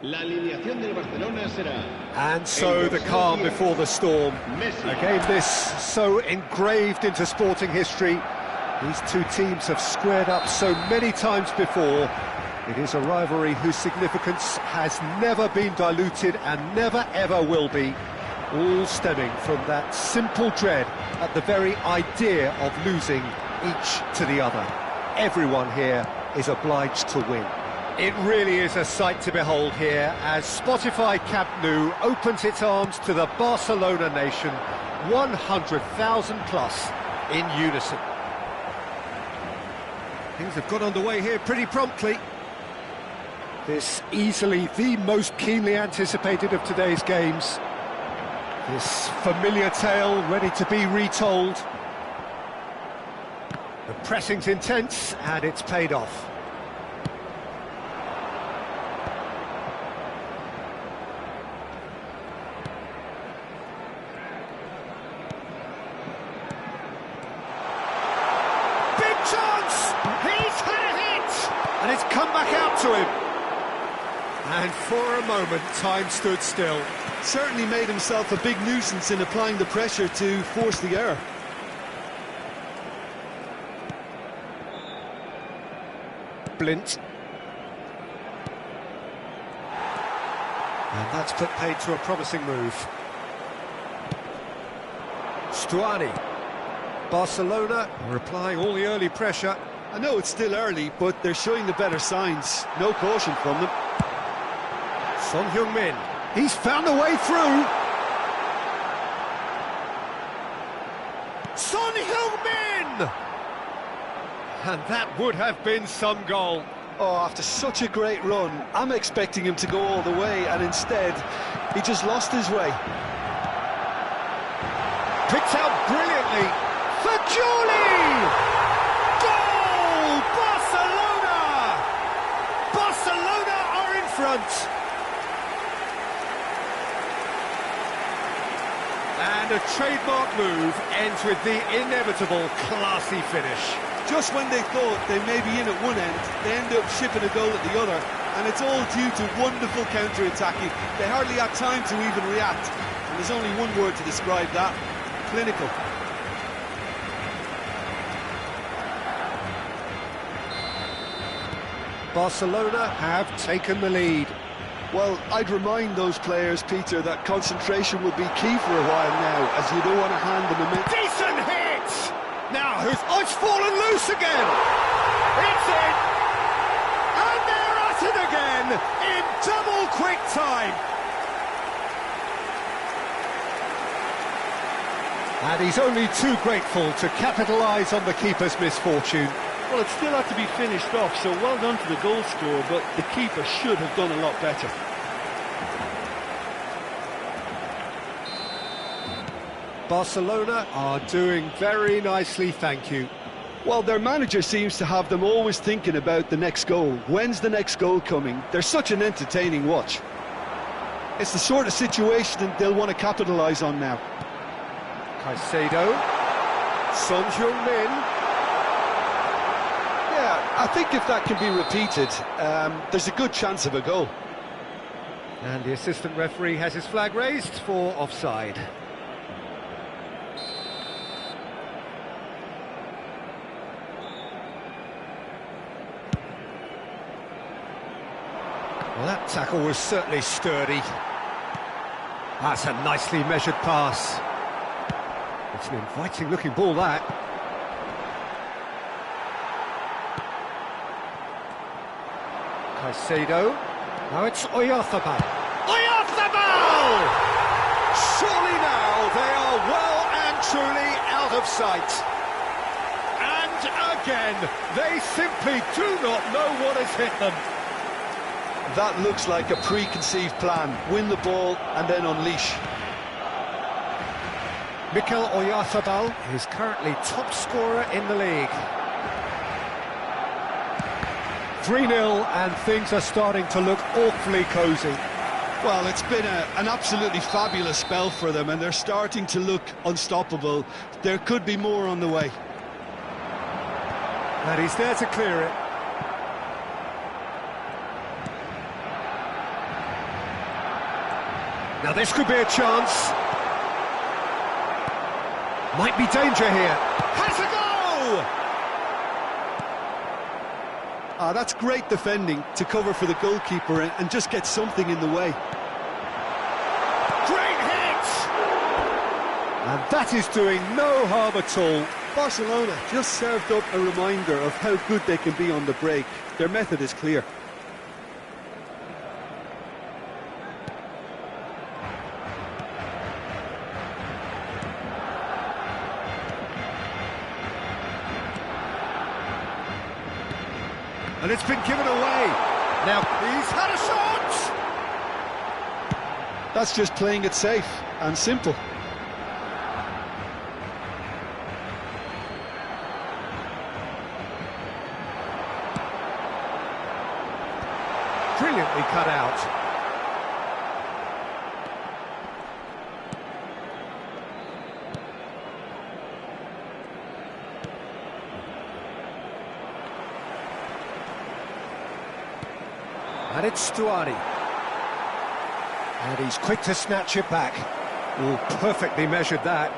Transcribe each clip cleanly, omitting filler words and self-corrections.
La alineación del Barcelona será... And so the calm before the storm. A game this so engraved into sporting history. These two teams have squared up so many times before. It is a rivalry whose significance has never been diluted and never ever will be. All stemming from that simple dread at the very idea of losing each to the other. Everyone here is obliged to win. It really is a sight to behold here as Spotify Camp Nou opens its arms to the Barcelona nation, 100,000 plus in unison. Things have got underway here pretty promptly. This easily the most keenly anticipated of today's games. This familiar tale ready to be retold. The pressing's intense and it's paid off. Big chance! He's had it! And it's come back out to him. And for a moment, time stood still. Certainly made himself a big nuisance in applying the pressure to force the error. Blint. And that's put paid to a promising move. Stuani. Barcelona are applying all the early pressure. I know it's still early, but they're showing the better signs. No caution from them. Son Heung-min. He's found a way through. Son Heung-min! And that would have been some goal. Oh, after such a great run, I'm expecting him to go all the way, and instead, he just lost his way. Picked out brilliantly. Fajoli! Goal! Barcelona! Barcelona are in front. And a trademark move ends with the inevitable classy finish. Just when they thought they may be in at one end, they end up shipping a goal at the other, and it's all due to wonderful counter-attacking. They hardly had time to even react, and there's only one word to describe that: clinical. Barcelona have taken the lead. Well, I'd remind those players, Peter, that concentration will be key for a while now, as you don't want to hand them a minute. Decent hit! Now, it's fallen loose again! It's in! And they're at it again, in double quick time! And he's only too grateful to capitalise on the keeper's misfortune. Well, it still had to be finished off, so well done to the goal scorer, but the keeper should have done a lot better. Barcelona are doing very nicely, thank you. Well, their manager seems to have them always thinking about the next goal. When's the next goal coming? They're such an entertaining watch. It's the sort of situation they'll want to capitalise on now. Caicedo. Son Heung-min. I think if that can be repeated, there's a good chance of a goal. And the assistant referee has his flag raised for offside. Well, that tackle was certainly sturdy. That's a nicely measured pass. It's an inviting-looking ball, that. Caicedo. Now it's Oyarzabal. Oyarzabal! Surely now they are well and truly out of sight. And again, they simply do not know what has hit them. That looks like a preconceived plan. Win the ball and then unleash. Mikel Oyarzabal is currently top scorer in the league. 3-0 and things are starting to look awfully cosy. Well, it's been an absolutely fabulous spell for them, and they're starting to look unstoppable. There could be more on the way. And he's there to clear it. Now this could be a chance. Might be danger here. Has a goal! That's great defending to cover for the goalkeeper and just get something in the way. Great hit! And that is doing no harm at all. Barcelona just served up a reminder of how good they can be on the break. Their method is clear. And it's been given away. Now he's had a shot! That's just playing it safe and simple. Brilliantly cut out. And it's Stuani. And he's quick to snatch it back. Oh, perfectly measured that.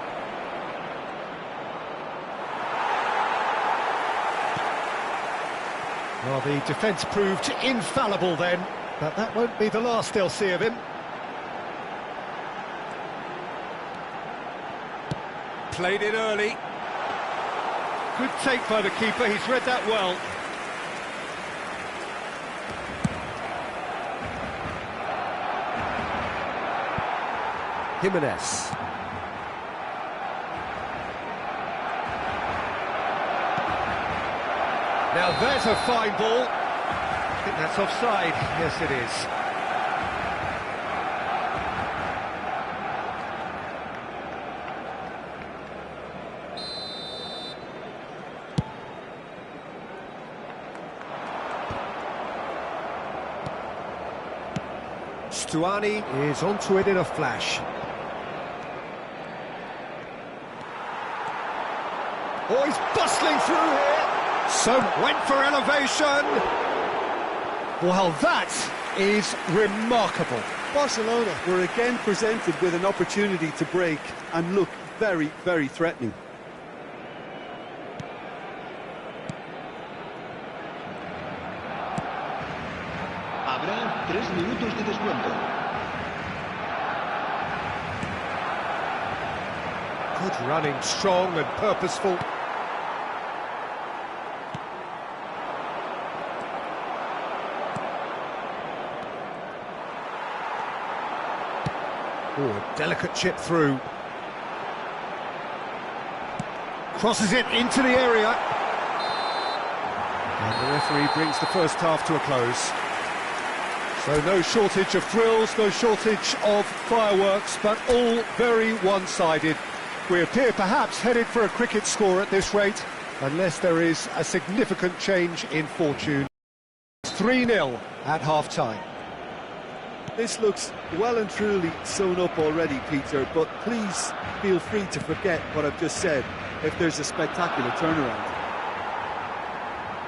Well, the defence proved infallible then, but that won't be the last they'll see of him. Played it early. Good take by the keeper, he's read that well. Jimenez. Now there's a fine ball. I think that's offside. Yes, it is. Stuani is onto it in a flash. Oh, he's bustling through here. So went for elevation. Well, that is remarkable. Barcelona were again presented with an opportunity to break and look very, very threatening. Habrá 3 minutos de descuento. Good running, strong and purposeful. Oh, a delicate chip through. Crosses it into the area. And the referee brings the first half to a close. So no shortage of thrills, no shortage of fireworks, but all very one-sided. We appear perhaps headed for a cricket score at this rate, unless there is a significant change in fortune. 3-0 at half-time. This looks well and truly sewn up already, Peter, but please feel free to forget what I've just said if there's a spectacular turnaround.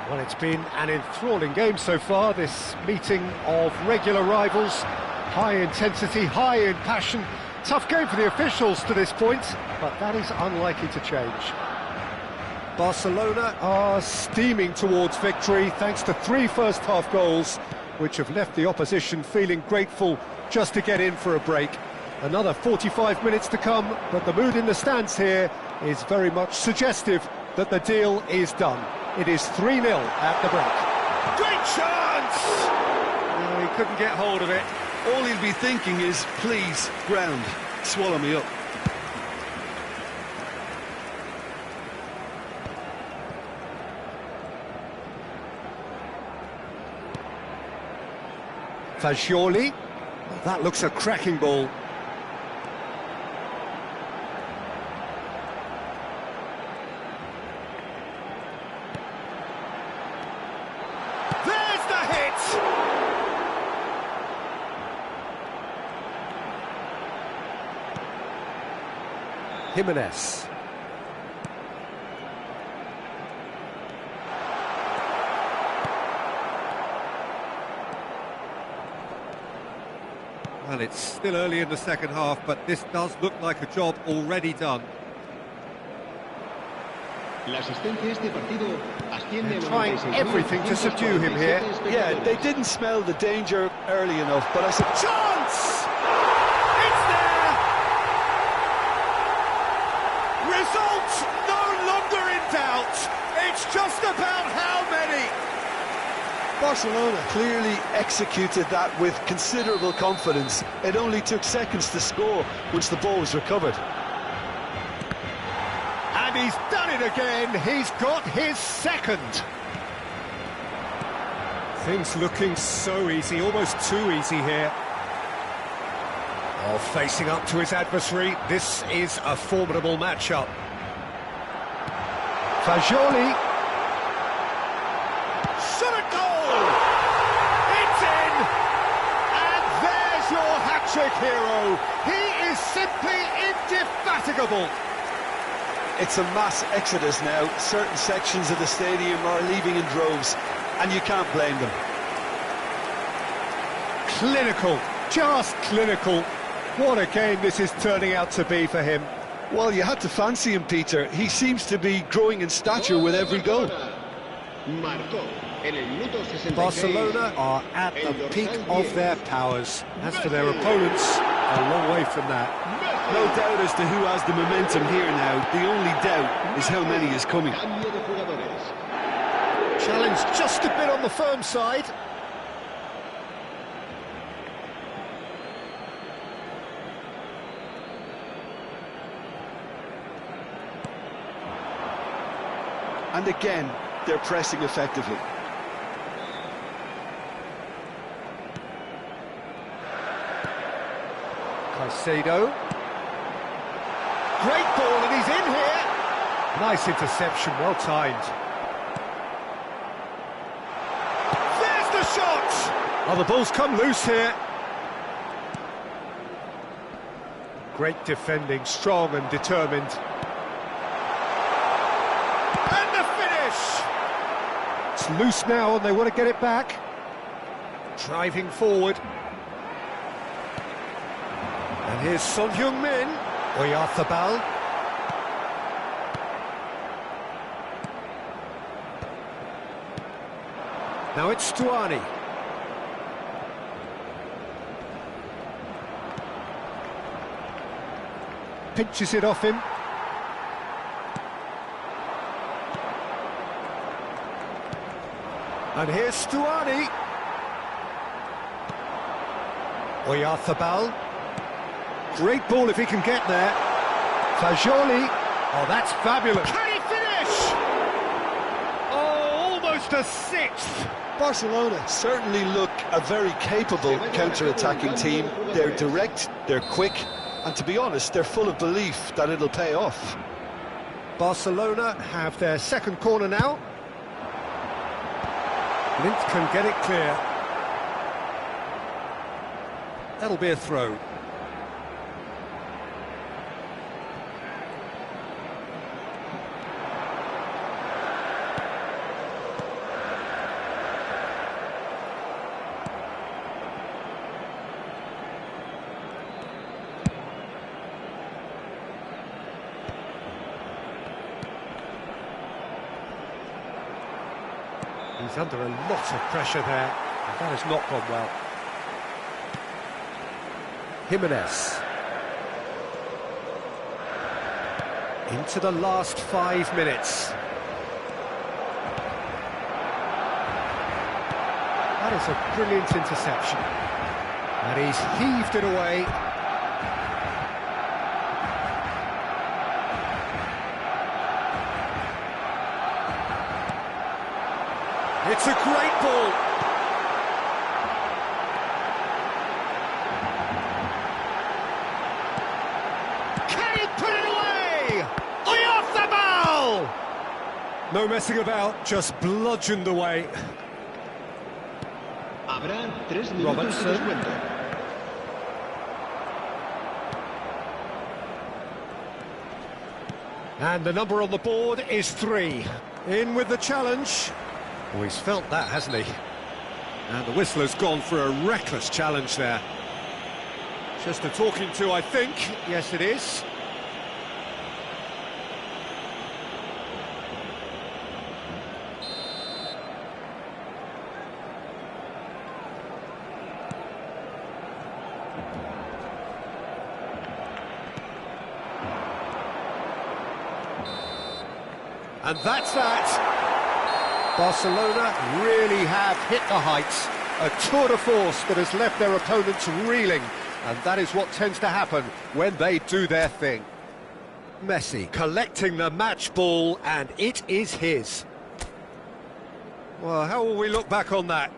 Well, it's been an enthralling game so far, this meeting of regular rivals. High intensity, high in passion. Tough game for the officials to this point, but that is unlikely to change. Barcelona are steaming towards victory thanks to 3 first-half goals, which have left the opposition feeling grateful just to get in for a break. Another 45 minutes to come, but the mood in the stands here is very much suggestive that the deal is done. It is 3-0 at the break. Great chance! No, he couldn't get hold of it. All he'll be thinking is, please, ground, swallow me up. Fagioli. Well, that looks a cracking ball. There's the hit! Jimenez. Well, it's still early in the second half, but this does look like a job already done. La asistencia a este partido asciende They're a trying everything to subdue him here. Yeah, they didn't smell the danger early enough, but I said, Chance! It's there! Result no longer in doubt. It's just about how many. Barcelona clearly executed that with considerable confidence. It only took seconds to score once the ball was recovered. And he's done it again. He's got his second. Things looking so easy, almost too easy here. Oh, facing up to his adversary, this is a formidable matchup. Fagioli. Shot a goal! It's in! And there's your hat-trick hero. He is simply indefatigable. It's a mass exodus now. Certain sections of the stadium are leaving in droves, and you can't blame them. Clinical, just clinical. What a game this is turning out to be for him. Well, you had to fancy him, Peter. He seems to be growing in stature with every goal. Barcelona are at the peak of their powers. As for their opponents, a long way from that. No doubt as to who has the momentum here now. The only doubt is how many is coming. Challenge just a bit on the firm side. And again, they're pressing effectively. Caicedo. Great ball, and he's in here. Nice interception, well timed. There's the shot! Oh, the ball's come loose here. Great defending, strong and determined. And the finish! It's loose now, and they want to get it back. Driving forward. And here's Son Heung-min. Oyarzabal. Now it's Stuani. Pinches it off him. And here's Stuani. Oyarzabal. Great ball if he can get there. Fagioli. Oh, that's fabulous. Can he finish? Oh, almost a sixth. Barcelona certainly look a very capable counter-attacking team. They're direct, they're quick, and to be honest, they're full of belief that it'll pay off. Barcelona have their second corner now. Lint can get it clear. That'll be a throw. He's under a lot of pressure there, and that has not gone well. Jimenez. Into the last 5 minutes. That is a brilliant interception. And he's heaved it away. It's a great ball. Can he put it away? Oyarzabal! No messing about, just bludgeoned away. Robertson. And the number on the board is 3. In with the challenge. Oh, he's felt that, hasn't he? And the whistler's gone for a reckless challenge there. Just a talking to, I think. Yes, it is. And that's that. Barcelona really have hit the heights. A tour de force that has left their opponents reeling. And that is what tends to happen when they do their thing. Messi collecting the match ball, and it is his. Well, how will we look back on that?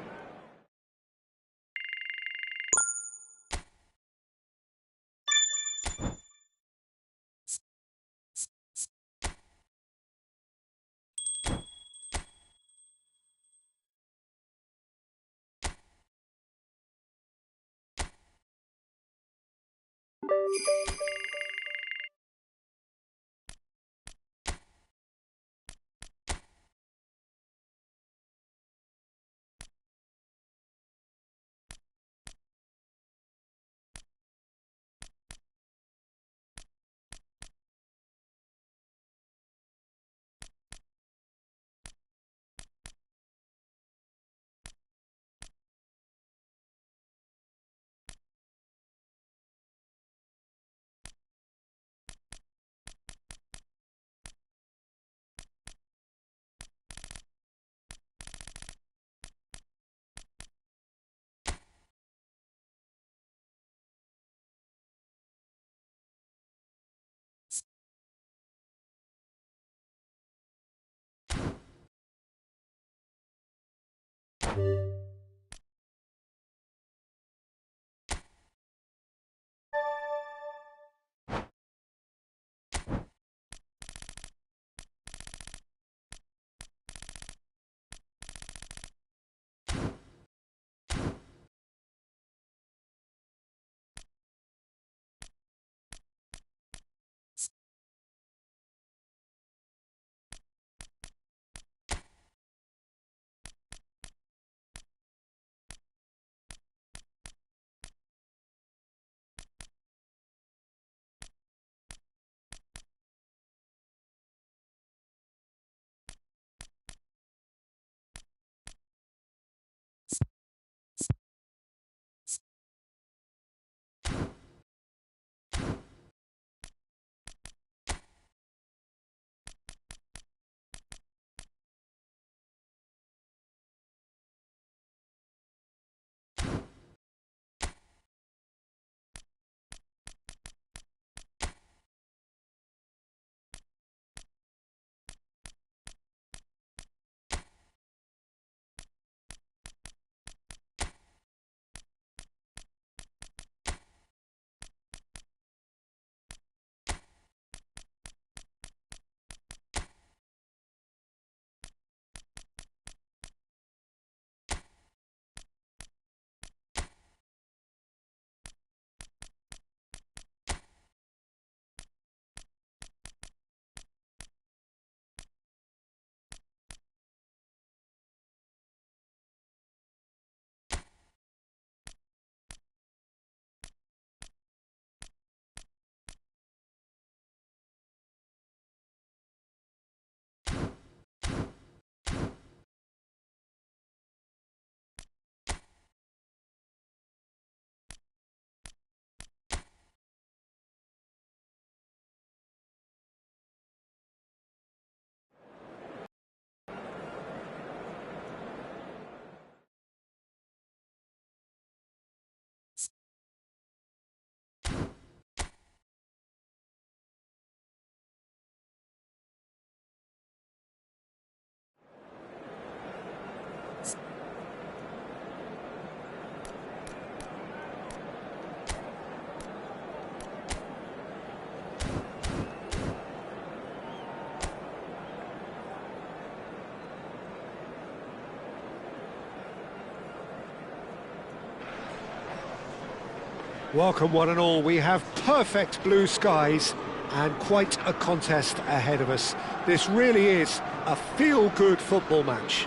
Welcome one and all. We have perfect blue skies and quite a contest ahead of us. This really is a feel-good football match.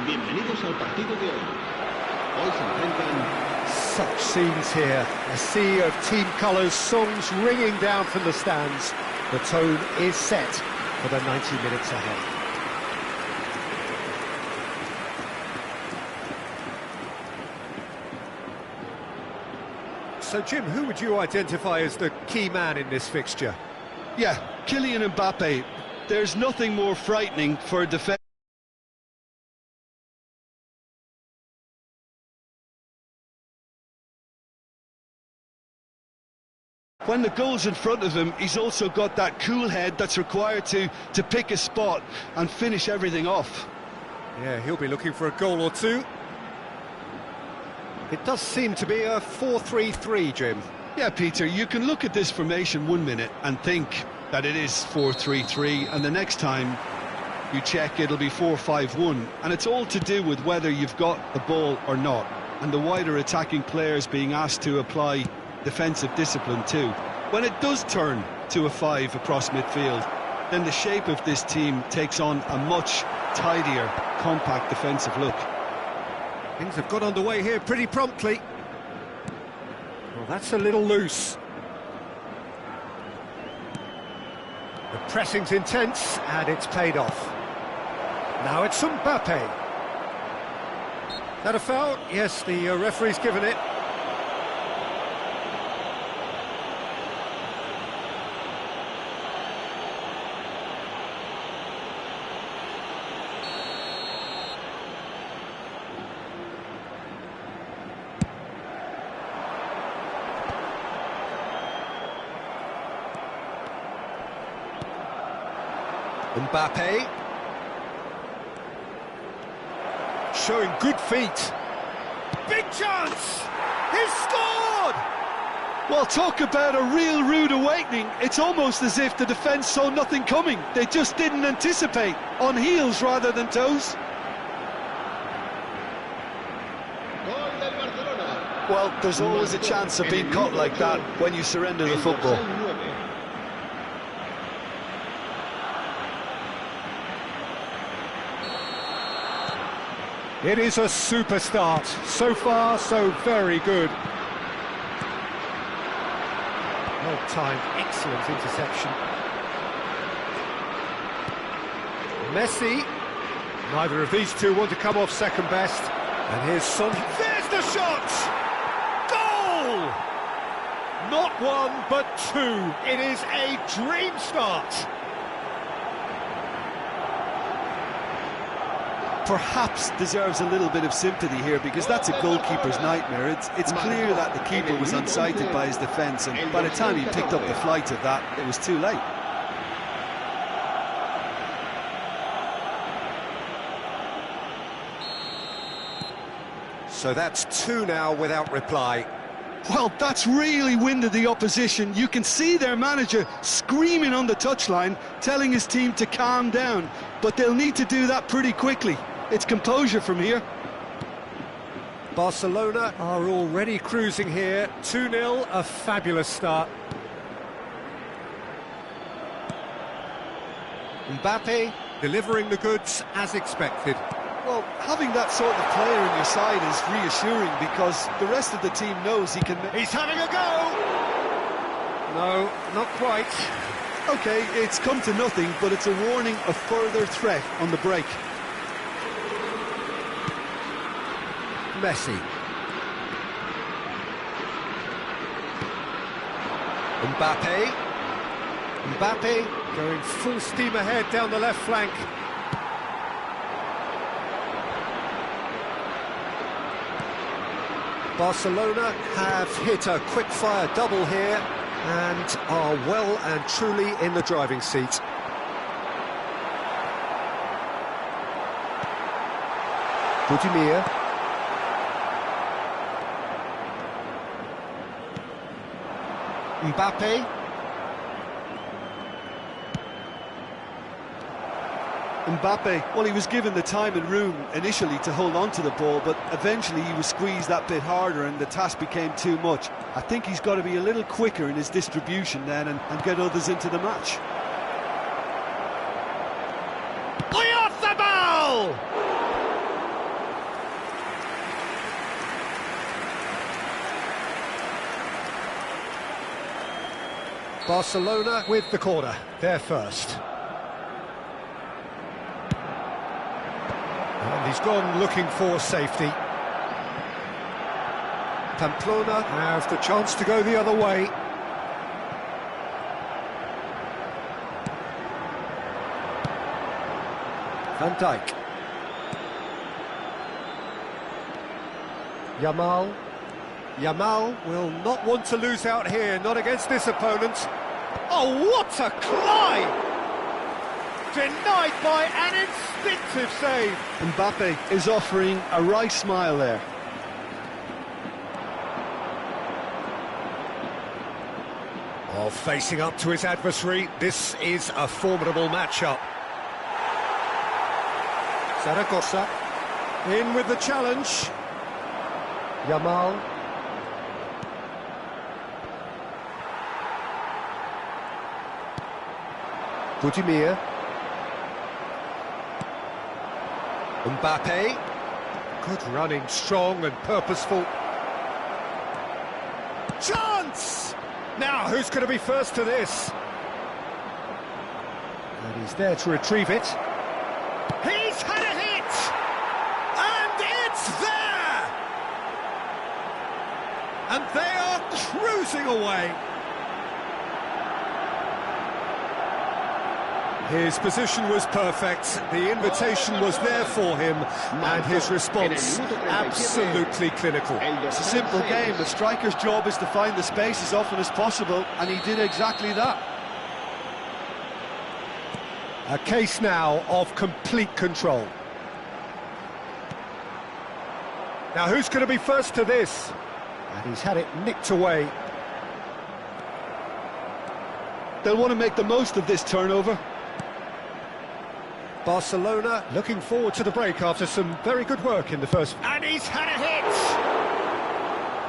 Bienvenidos al partido de hoy. Hoy se enfrentan... Such scenes here, a sea of team colours, songs ringing down from the stands. The tone is set for the 90 minutes ahead. So, Jim, who would you identify as the key man in this fixture? Yeah, Kylian Mbappe. There's nothing more frightening for a defence. When the goal's in front of him, he's also got that cool head that's required to pick a spot and finish everything off. Yeah, he'll be looking for a goal or two. It does seem to be a 4-3-3, Jim. Yeah, Peter, you can look at this formation 1 minute and think that it is 4-3-3, and the next time you check, it'll be 4-5-1. And it's all to do with whether you've got the ball or not, and the wider attacking players being asked to apply defensive discipline too. When it does turn to a 5 across midfield, then the shape of this team takes on a much tidier, compact defensive look. Things have got underway here pretty promptly. Well, that's a little loose. The pressing's intense, and it's paid off. Now it's Mbappe. That a foul? Yes, the referee's given it. Mbappe showing good feet. Big chance! He's scored! Well, talk about a real rude awakening. It's almost as if the defence saw nothing coming. They just didn't anticipate, on heels rather than toes. Well, there's always a chance of being caught like that when you surrender the football. It is a super start. So far, so very good. Well-timed, excellent interception. Messi. Neither of these two want to come off second best. And here's Son. There's the shot! Goal! Not one, but two. It is a dream start. Perhaps deserves a little bit of sympathy here, because that's a goalkeeper's nightmare. It's clear that the keeper was unsighted by his defence, and by the time he picked up the flight of that, it was too late. So that's two now without reply. Well, that's really winded the opposition. You can see their manager screaming on the touchline, telling his team to calm down, but they'll need to do that pretty quickly. It's composure from here. Barcelona are already cruising here. 2-0, a fabulous start. Mbappe delivering the goods as expected. Well, having that sort of player in your side is reassuring, because the rest of the team knows he can... He's having a go! No, not quite. OK, it's come to nothing, but it's a warning of further threat on the break. Messi. Mbappe. Mbappe going full steam ahead down the left flank. Barcelona have hit a quick-fire double here and are well and truly in the driving seat. Budimir. Mbappe. Mbappe, well, he was given the time and room initially to hold on to the ball, but eventually he was squeezed that bit harder and the task became too much. I think he's got to be a little quicker in his distribution then and get others into the match. Barcelona with the corner, they're first. And he's gone looking for safety. Pamplona have the chance to go the other way. Van Dijk. Yamal. Yamal will not want to lose out here, not against this opponent. Oh, what a climb! Denied by an instinctive save. Mbappe is offering a wry smile there. Oh, facing up to his adversary, this is a formidable matchup. Zaragoza in with the challenge. Yamal. Budimir. Mbappe. Good running, strong and purposeful. Chance! Now, who's going to be first to this? And he's there to retrieve it. He's had a hit! And it's there! And they are cruising away. His position was perfect, the invitation was there for him, and his response absolutely clinical. It's a simple game. The striker's job is to find the space as often as possible, and he did exactly that. A case now of complete control. Now who's going to be first to this? And he's had it nicked away. They'll want to make the most of this turnover. Barcelona looking forward to the break after some very good work in the first. And he's had a hit!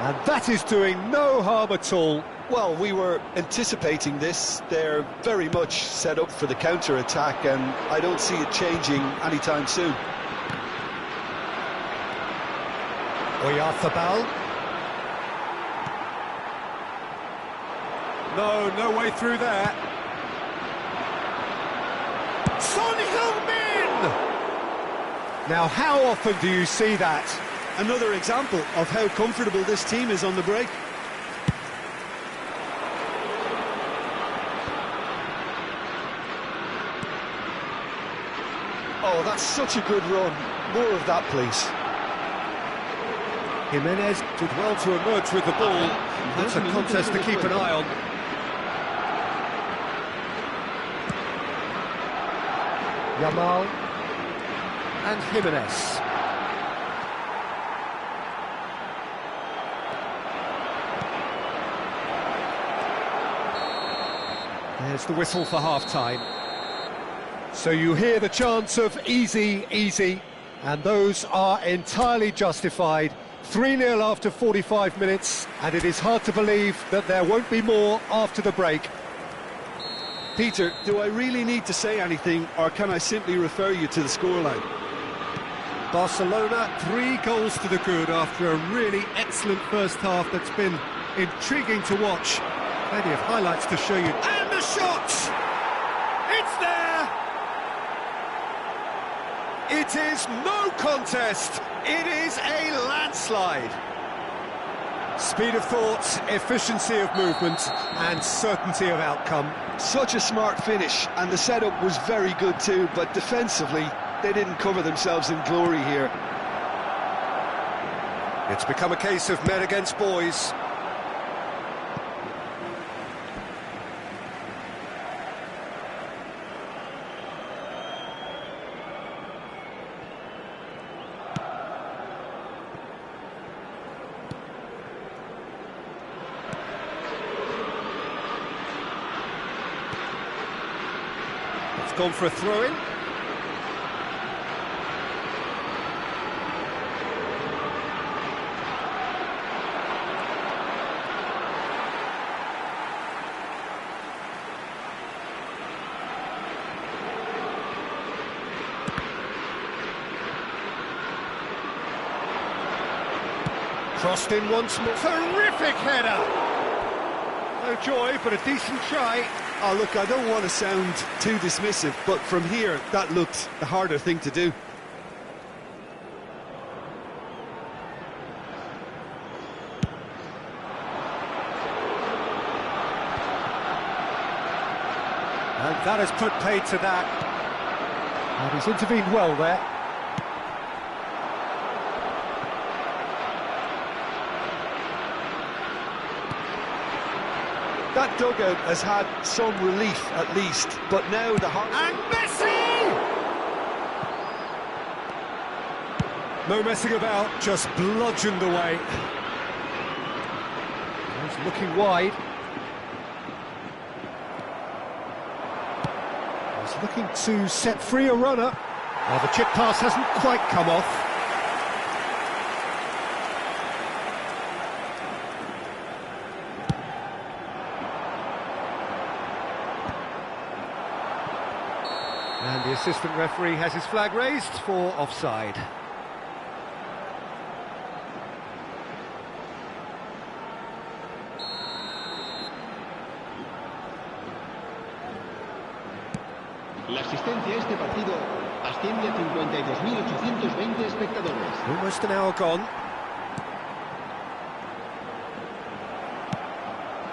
And that is doing no harm at all. Well, we were anticipating this. They're very much set up for the counter-attack, and I don't see it changing anytime soon. Oyarzabal. No way through there. Son Heung-min! Now, how often do you see that? Another example of how comfortable this team is on the break. Oh, that's such a good run. More of that, please. Jimenez did well to emerge with the ball. That's a contest to keep an eye on. Yamal and Jimenez. There's the whistle for half-time. So you hear the chants of easy, easy, and those are entirely justified. 3-0 after 45 minutes, and it is hard to believe that there won't be more after the break. Peter, do I really need to say anything, or can I simply refer you to the scoreline? Barcelona, 3 goals to the good after a really excellent first half that's been intriguing to watch. Plenty of highlights to show you. And the shot! It's there! It is no contest. It is a landslide. Speed of thought, efficiency of movement, and certainty of outcome. Such a smart finish, and the setup was very good too, but defensively, they didn't cover themselves in glory here. It's become a case of men against boys. It's gone for a throw-in. Crossed in once more. Terrific header! No joy, but a decent try. Oh, look, I don't want to sound too dismissive, but from here, that looked the harder thing to do. And that has put paid to that. And he's intervened well there. That dugout has had some relief, at least, but now the heart... And Messi! No messing about, just bludgeoned away. He's looking wide. He's looking to set free a runner. Well, the chip pass hasn't quite come off. And the assistant referee has his flag raised for offside. La asistencia a este partido asciende a 52.820 espectadores. Almost an hour gone.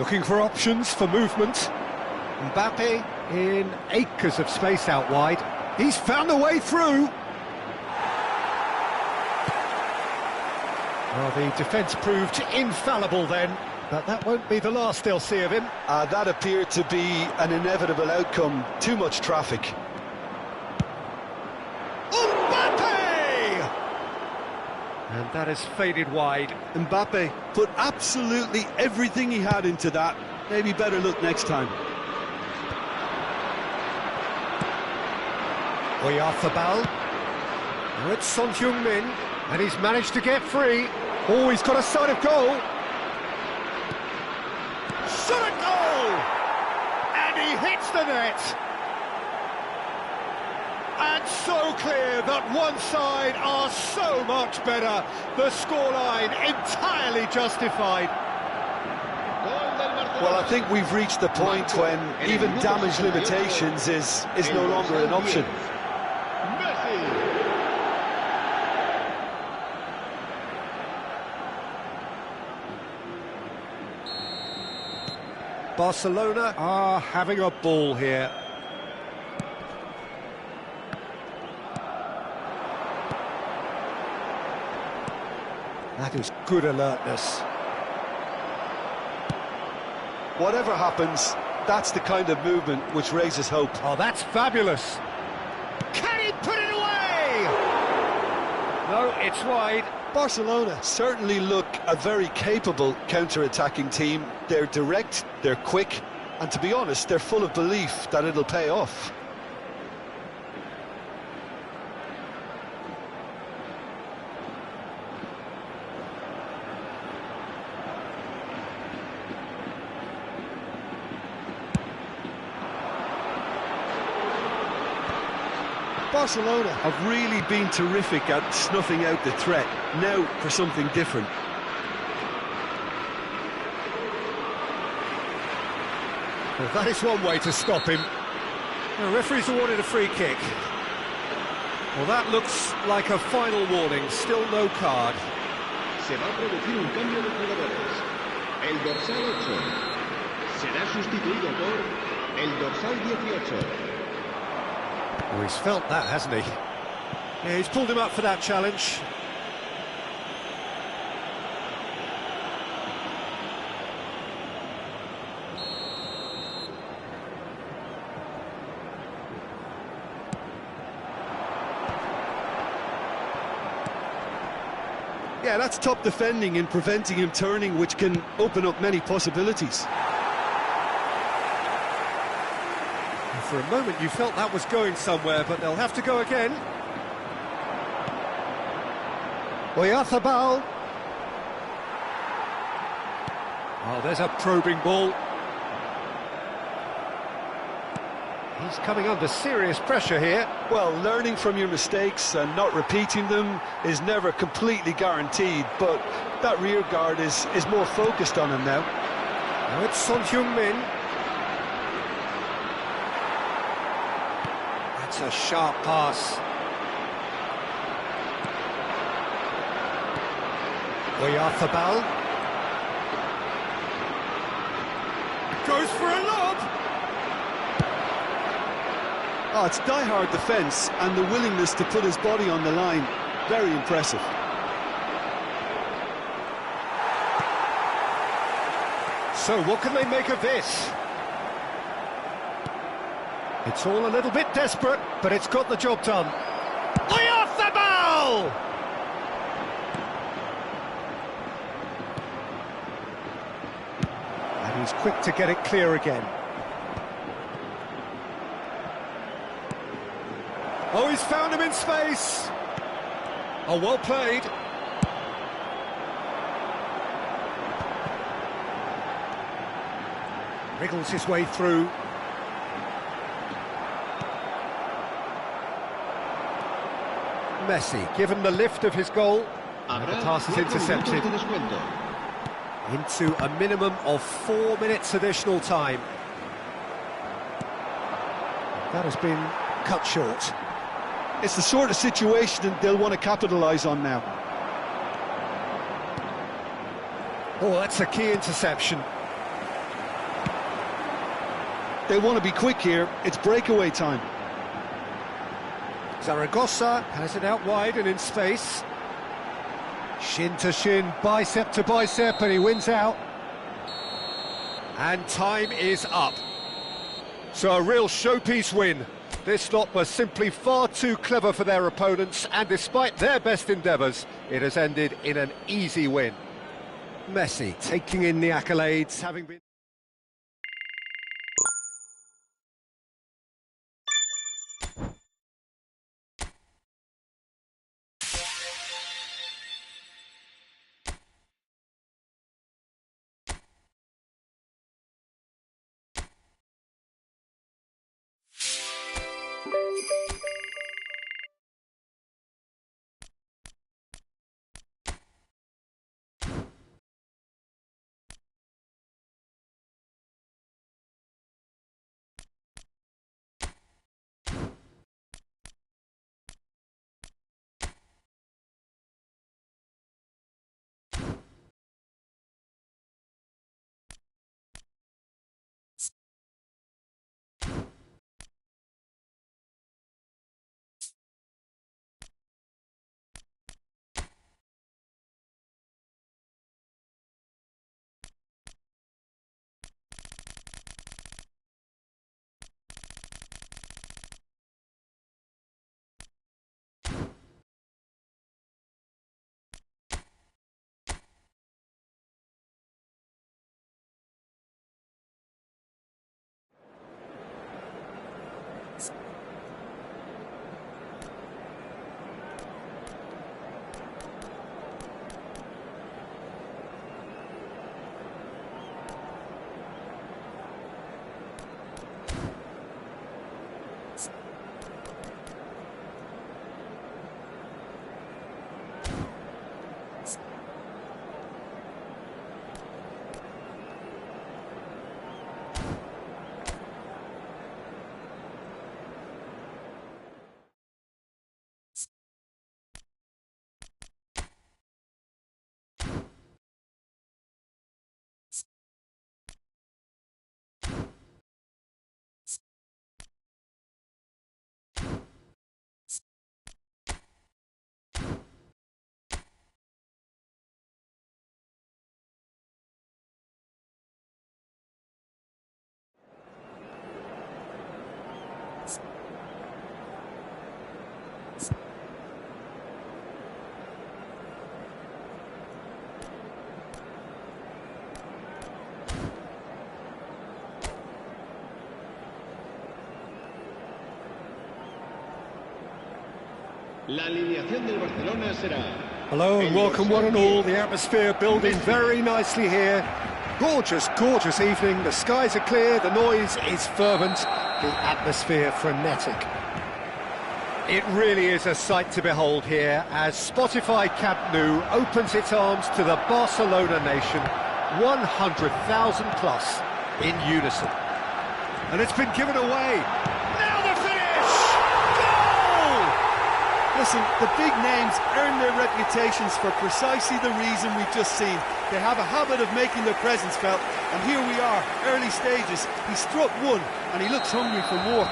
Looking for options for movement. Mbappe in acres of space out wide. He's found a way through. Well, the defence proved infallible then, but that won't be the last they'll see of him. That appeared to be an inevitable outcome. Too much traffic. Mbappe! And that has faded wide. Mbappe put absolutely everything he had into that. Maybe better look next time. Oyarthabal. Now it's Son Heung-min, and he's managed to get free. Oh, he's got a sight of goal. Shot at goal! And he hits the net. And so clear that one side are so much better. The scoreline entirely justified. Well, I think we've reached the point when even damage limitations is no longer an option. Barcelona are having a ball here. That is good alertness. Whatever happens, that's the kind of movement which raises hope. Oh, that's fabulous. Can he put it away? No, it's wide. Barcelona certainly look a very capable counter-attacking team. They're direct, they're quick, and to be honest, they're full of belief that it'll pay off. Barcelona have really been terrific at snuffing out the threat. Now for something different. Well, that is one way to stop him. The referee's awarded a free kick. Well, that looks like a final warning. Still no card. Se va a producir un cambio de jugadores. El dorsal 8 será sustituido por el dorsal 18. Oh, he's felt that, hasn't he? Yeah, he's pulled him up for that challenge. Yeah, that's top defending and preventing him turning, which can open up many possibilities. For a moment you felt that was going somewhere, but they'll have to go again. Oyarthabal. Oh, there's a probing ball. He's coming under serious pressure here. Well, learning from your mistakes and not repeating them is never completely guaranteed, but that rear guard is more focused on him now. Now it's Son Heung-min. That's a sharp pass. Oyarthabal goes for a lob. Oh, it's die-hard defence and the willingness to put his body on the line. Very impressive. So what can they make of this? It's all a little bit desperate, but it's got the job done. Oyarthabal! And he's quick to get it clear again. Oh, he's found him in space. Oh, well played. Wriggles his way through. Messi, given the lift of his goal, and the pass is intercepted. Into a minimum of 4 minutes additional time. That has been cut short. It's the sort of situation they'll want to capitalise on now. Oh, that's a key interception. They want to be quick here. It's breakaway time. Zaragoza has it out wide and in space. Shin to shin, bicep to bicep, and he wins out. And time is up. So a real showpiece win. This lot was simply far too clever for their opponents, and despite their best endeavours, it has ended in an easy win. Messi taking in the accolades, having been... La alineación del Barcelona será... Hello and welcome one and all. The atmosphere building very nicely here. Gorgeous, gorgeous evening. The skies are clear, the noise is fervent, the atmosphere frenetic. It really is a sight to behold here as Spotify Camp Nou opens its arms to the Barcelona nation 100,000 plus in unison. And it's been given away. Now the finish! Goal! Listen, the big names earn their reputations for precisely the reason we've just seen. They have a habit of making their presence felt, and here we are, early stages. He struck one, and he looks hungry for more.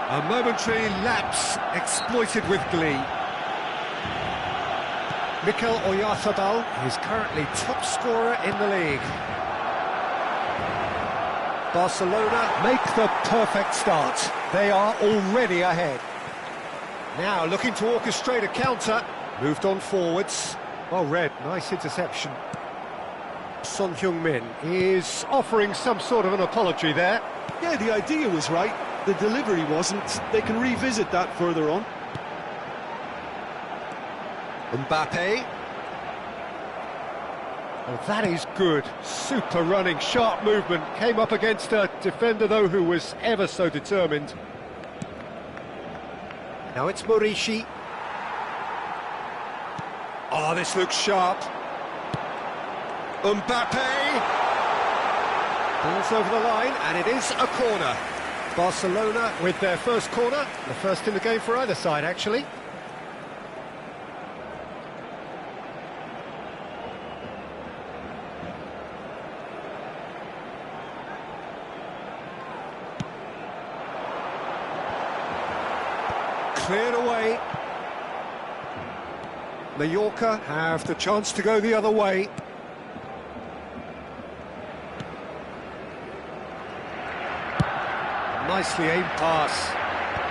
A momentary lapse exploited with glee. Mikel Oyarzabal is currently top scorer in the league. Barcelona make the perfect start. They are already ahead. Now looking to orchestrate a counter. Moved on forwards. Well read, nice interception. Son Heung-min is offering some sort of an apology there. Yeah, the idea was right. The delivery wasn't. They can revisit that further on. Mbappe. Oh, that is good. Super running, sharp movement. Came up against a defender, though, who was ever so determined. Now it's Morishi. Oh, this looks sharp. Mbappe. Ball's over the line, and it is a corner. Barcelona with their first corner. The first in the game for either side, actually. Cleared away. Mallorca have the chance to go the other way. Nicely aimed pass.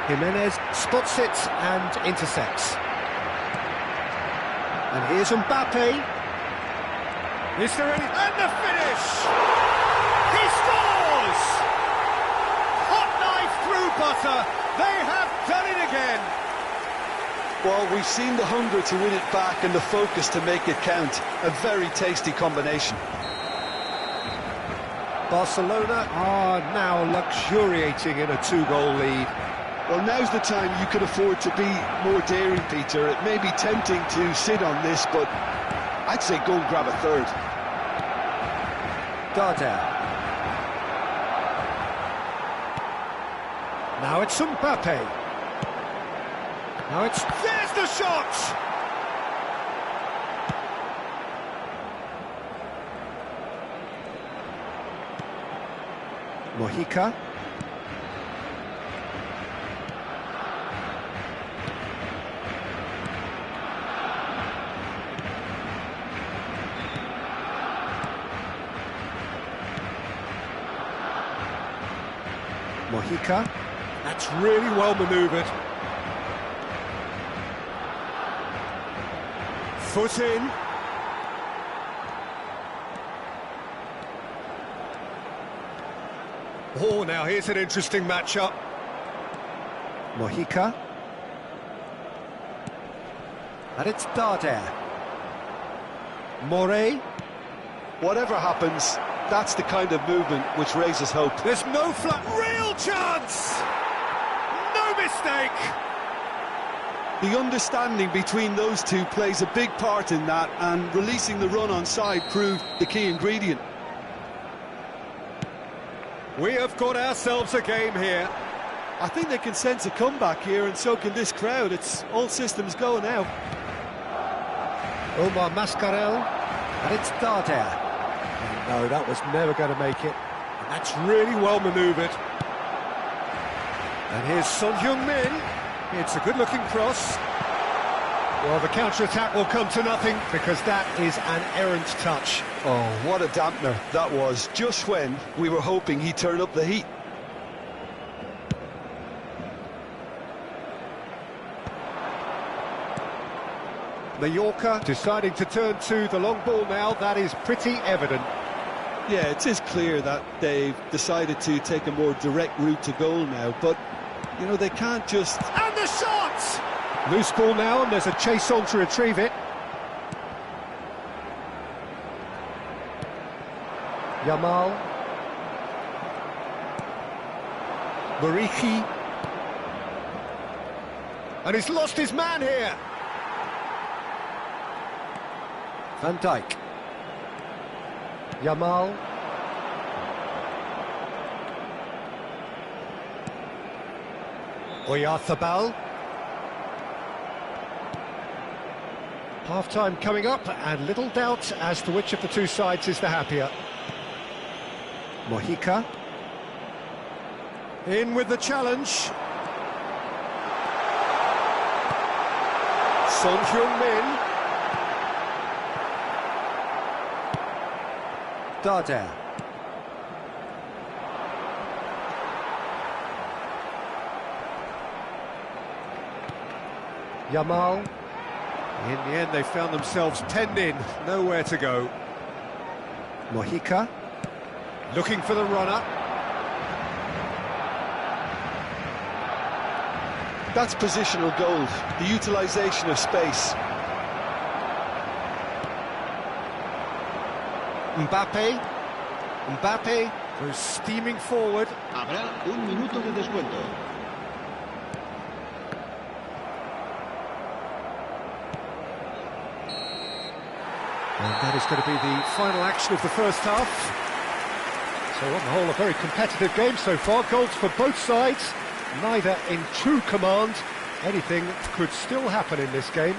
Jimenez spots it and intercepts. And here's Mbappe. Is there any... And the finish! He scores! Hot knife through butter. They have done it again. Well, we've seen the hunger to win it back and the focus to make it count. A very tasty combination. Barcelona are now luxuriating in a two-goal lead. Well, now's the time you could afford to be more daring, Peter. It may be tempting to sit on this, but I'd say go and grab a third. Darder. Now it's Mbappe. Now it's... There's the shot! Mojica. Mojica. That's really well manoeuvred. Foot in. Oh, now here's an interesting matchup. Mojica. And it's Darder. Morey. Whatever happens, that's the kind of movement which raises hope. There's no real chance! No mistake! The understanding between those two plays a big part in that, and releasing the run on side proved the key ingredient. We have got ourselves a game here. I think they can sense a comeback here, and so can this crowd. It's all systems go now. Omar Mascarell, and it's Darder. No, that was never going to make it. And that's really well manoeuvred. And here's Son Heung-min. It's a good-looking cross. Well, the counter-attack will come to nothing because that is an errant touch. Oh, what a dampener that was, just when we were hoping he'd turn up the heat. Mallorca deciding to turn to the long ball now. That is pretty evident. Yeah, it is clear that they've decided to take a more direct route to goal now, but, you know, they can't just... And the shot! Loose ball now, and there's a chase on to retrieve it. Yamal. Morishi. And he's lost his man here. Van Dijk. Yamal. Oyarzabal. Half-time coming up, and little doubt as to which of the two sides is the happier. Mojica. In with the challenge. Son Heung-min. Darder. Yamal. In the end, they found themselves penned in, nowhere to go. Mojica. Looking for the runner. That's positional gold, the utilisation of space. Mbappe goes steaming forward. Habrá un minuto de descuento. And that is going to be the final action of the first half. So on the whole, a very competitive game so far. Goals for both sides, neither in true command. Anything could still happen in this game.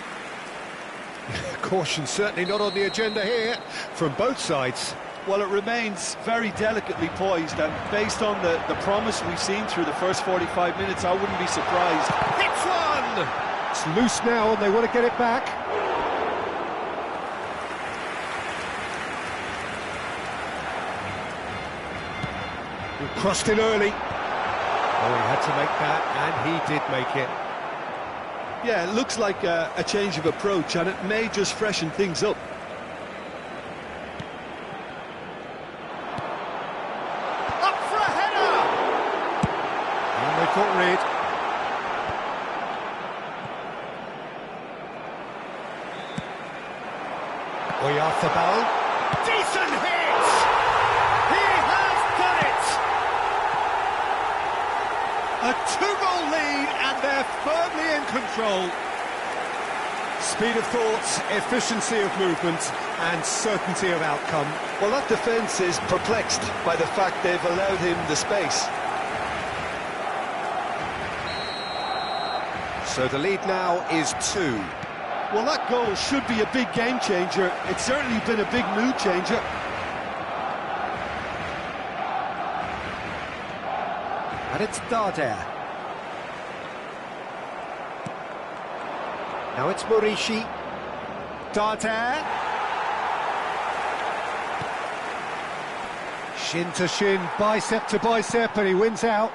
Caution certainly not on the agenda here from both sides. Well, it remains very delicately poised, and based on the promise we've seen through the first 45 minutes, I wouldn't be surprised. Hits one! It's loose now and they want to get it back. He crossed in early. Oh, he had to make that, and he did make it. Yeah, it looks like a change of approach, and it may just freshen things up. Up for a header! And they got rid. Oyarzabal. Decent hit! He has done it! A two-goal lead, and they're firmly in control. Speed of thoughts, efficiency of movement, and certainty of outcome. Well, that defence is perplexed by the fact they've allowed him the space. So the lead now is 2. Well, that goal should be a big game changer. It's certainly been a big mood changer. And it's Darder. Now it's Murishi. Darder. Shin to shin, bicep to bicep, and he wins out.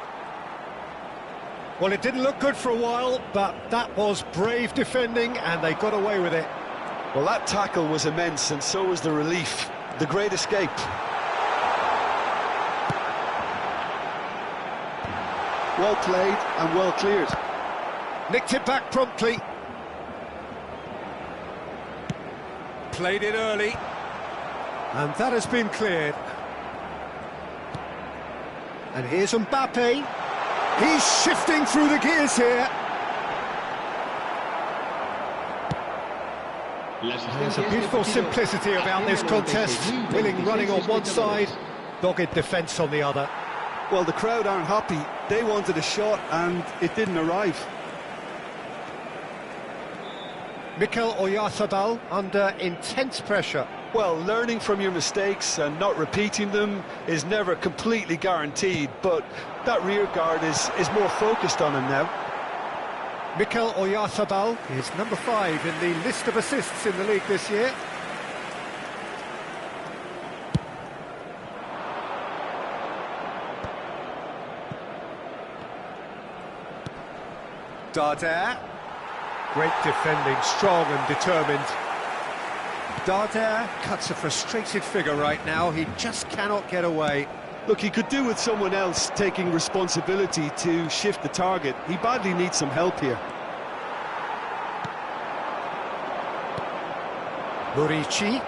Well, it didn't look good for a while, but that was brave defending, and they got away with it. Well, that tackle was immense, and so was the relief. The great escape. Well played and well cleared. Nicked it back promptly. Played it early. And that has been cleared. And here's Mbappe. He's shifting through the gears here. There's a beautiful simplicity about this contest. Willing running on one side, dogged defence on the other. Well, the crowd aren't happy. They wanted a shot and it didn't arrive. Mikel Oyarzabal under intense pressure. Well, learning from your mistakes and not repeating them is never completely guaranteed, but that rear guard is more focused on him now. Mikel Oyarzabal is number 5 in the list of assists in the league this year. Darder. Great defending, strong and determined. Darder cuts a frustrated figure right now. He just cannot get away. Look, he could do with someone else taking responsibility to shift the target. He badly needs some help here. Murici.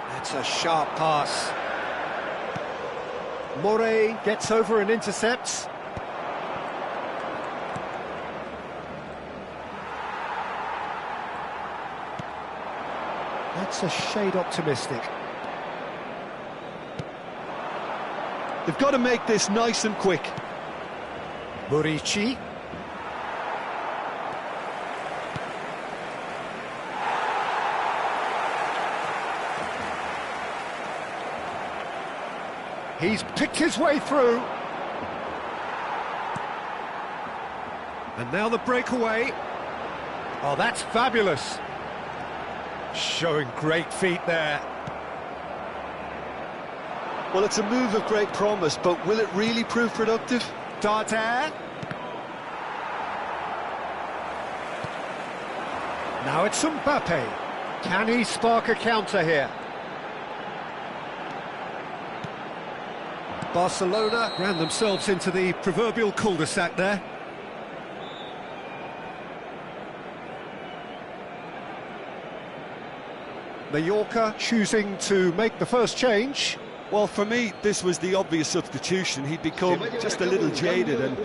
That's a sharp pass. Morey gets over and intercepts. That's a shade optimistic. They've got to make this nice and quick. Murici. He's picked his way through. And now the breakaway. Oh, that's fabulous. Showing great feet there. Well, it's a move of great promise, but will it really prove productive? Darter. Now it's Mbappe. Can he spark a counter here? Barcelona ran themselves into the proverbial cul-de-sac there. Mallorca choosing to make the first change. Well, for me, this was the obvious substitution. He'd become just a little jaded, and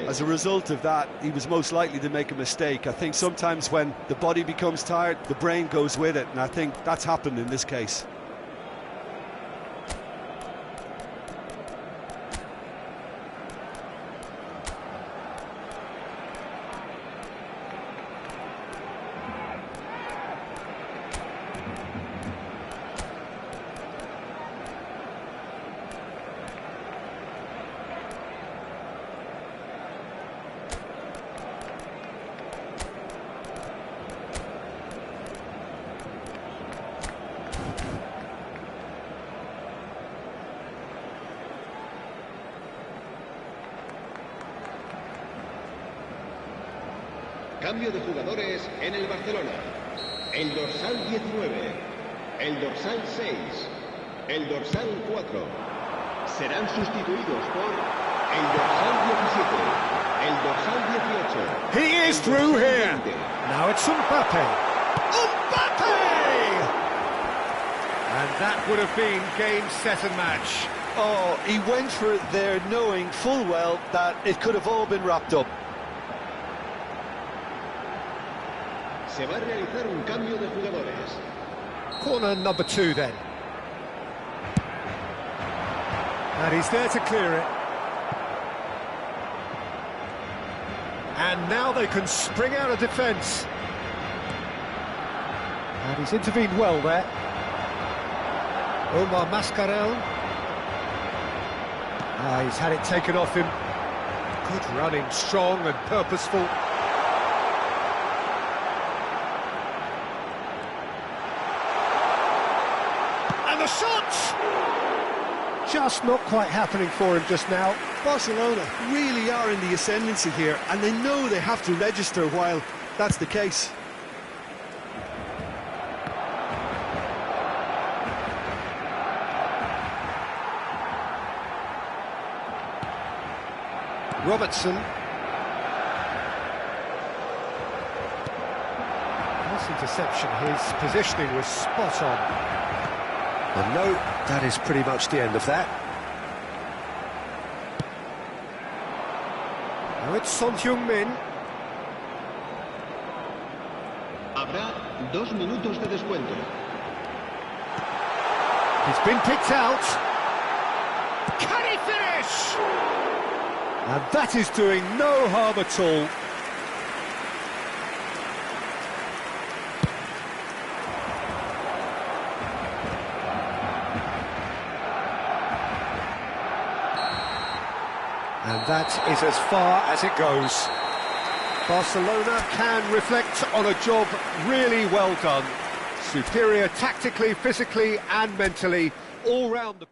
as a result of that, he was most likely to make a mistake. I think sometimes when the body becomes tired, the brain goes with it, and I think that's happened in this case. Cambio de jugadores en el Barcelona. El dorsal 19, el dorsal 6, el dorsal 4. Serán sustituidos por el dorsal 17, el dorsal 18. He is through here. Now it's Mbappe. Mbappe! And that would have been game, set and match. Oh, he went for it there knowing full well that it could have all been wrapped up. Se va a realizar un cambio de jugadores. Corner number 2 then. And he's there to clear it. And now they can spring out of defence. And he's intervened well there. Omar Mascarell. He's had it taken off him. Good running, strong and purposeful. The shot! Just not quite happening for him just now. Barcelona really are in the ascendancy here, and they know they have to register while that's the case. Robertson. Nice interception. His positioning was spot on. And no, that is pretty much the end of that. Now it's Son Heung-min. Habrá 2 minutos de descuento. He's been picked out. Can he finish? And that is doing no harm at all. And that is as far as it goes. Barcelona can reflect on a job really well done. Superior tactically, physically and mentally, all round the...